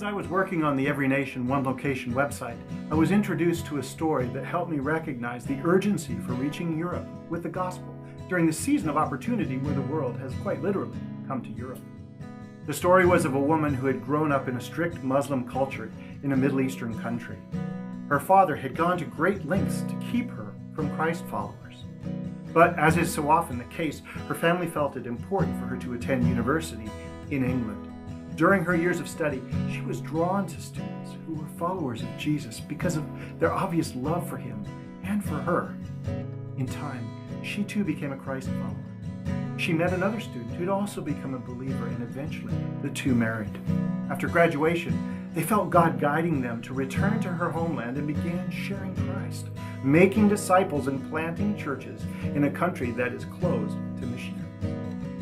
As I was working on the Every Nation, One Location website, I was introduced to a story that helped me recognize the urgency for reaching Europe with the gospel during the season of opportunity where the world has quite literally come to Europe. The story was of a woman who had grown up in a strict Muslim culture in a Middle Eastern country. Her father had gone to great lengths to keep her from Christ followers. But as is so often the case, her family felt it important for her to attend university in England. During her years of study, she was drawn to students who were followers of Jesus because of their obvious love for him and for her. In time, she too became a Christ follower. She met another student who'd also become a believer, and eventually the two married. After graduation, they felt God guiding them to return to her homeland and began sharing Christ, making disciples and planting churches in a country that is closed to missionaries.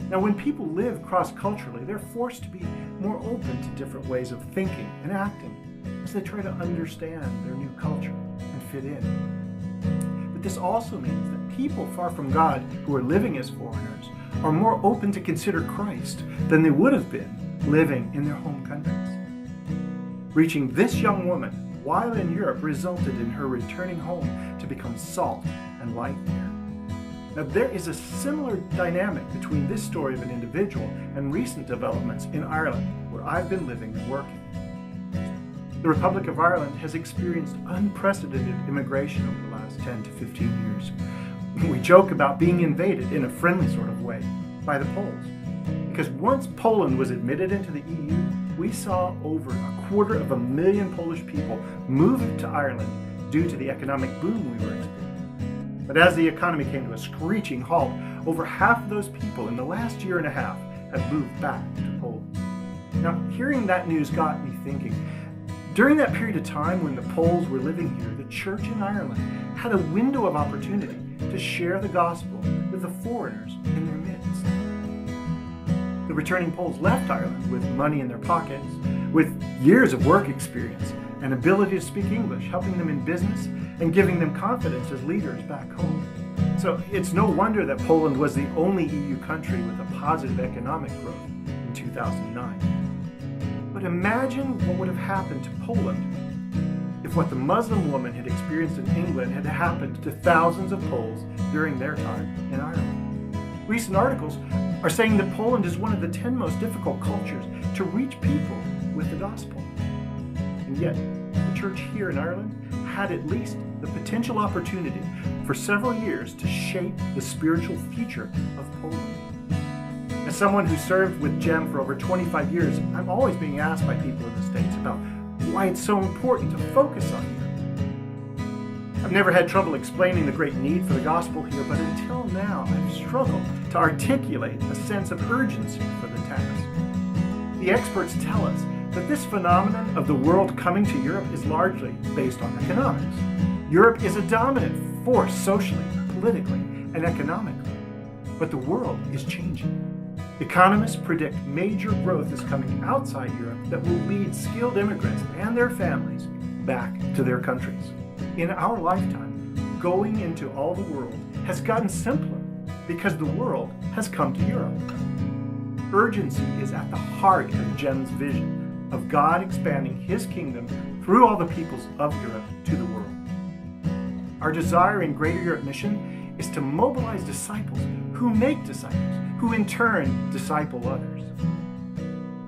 Now, when people live cross-culturally, they're forced to be more open to different ways of thinking and acting as they try to understand their new culture and fit in. But this also means that people far from God who are living as foreigners are more open to consider Christ than they would have been living in their home countries. Reaching this young woman while in Europe resulted in her returning home to become salt and light there. Now, there is a similar dynamic between this story of an individual and recent developments in Ireland, where I've been living and working. The Republic of Ireland has experienced unprecedented immigration over the last 10 to 15 years. We joke about being invaded in a friendly sort of way by the Poles, because once Poland was admitted into the EU, we saw over 250,000 Polish people move to Ireland due to the economic boom we were experiencing. But as the economy came to a screeching halt, over half of those people in the last year and a half have moved back to Poland. Now, hearing that news got me thinking. During that period of time when the Poles were living here, the church in Ireland had a window of opportunity to share the gospel with the foreigners in their midst. The returning Poles left Ireland with money in their pockets, with years of work experience and ability to speak English, helping them in business and giving them confidence as leaders back home. So it's no wonder that Poland was the only EU country with a positive economic growth in 2009. But imagine what would have happened to Poland if what the Muslim woman had experienced in England had happened to thousands of Poles during their time in Ireland. Recent articles are saying that Poland is one of the 10 most difficult cultures to reach people with the gospel. And yet, the church here in Ireland had at least the potential opportunity for several years to shape the spiritual future of Poland. As someone who served with GEM for over 25 years, I'm always being asked by people in the States about why it's so important to focus on here. I've never had trouble explaining the great need for the gospel here, but until now I've struggled to articulate a sense of urgency for the task. The experts tell us that this phenomenon of the world coming to Europe is largely based on economics. Europe is a dominant force socially, politically, and economically. But the world is changing. Economists predict major growth is coming outside Europe that will lead skilled immigrants and their families back to their countries. In our lifetime, going into all the world has gotten simpler because the world has come to Europe. Urgency is at the heart of GEM's vision of God expanding his kingdom through all the peoples of Europe to the world. Our desire in Greater Europe Mission is to mobilize disciples who make disciples, who in turn disciple others.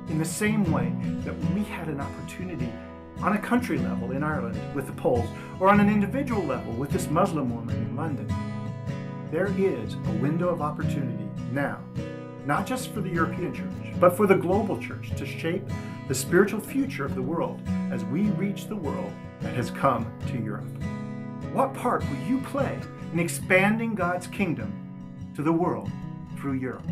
In the same way that we had an opportunity on a country level in Ireland with the Poles, or on an individual level with this Muslim woman in London, there is a window of opportunity now, not just for the European church, but for the global church to shape the spiritual future of the world as we reach the world that has come to Europe. What part will you play in expanding God's kingdom to the world through Europe?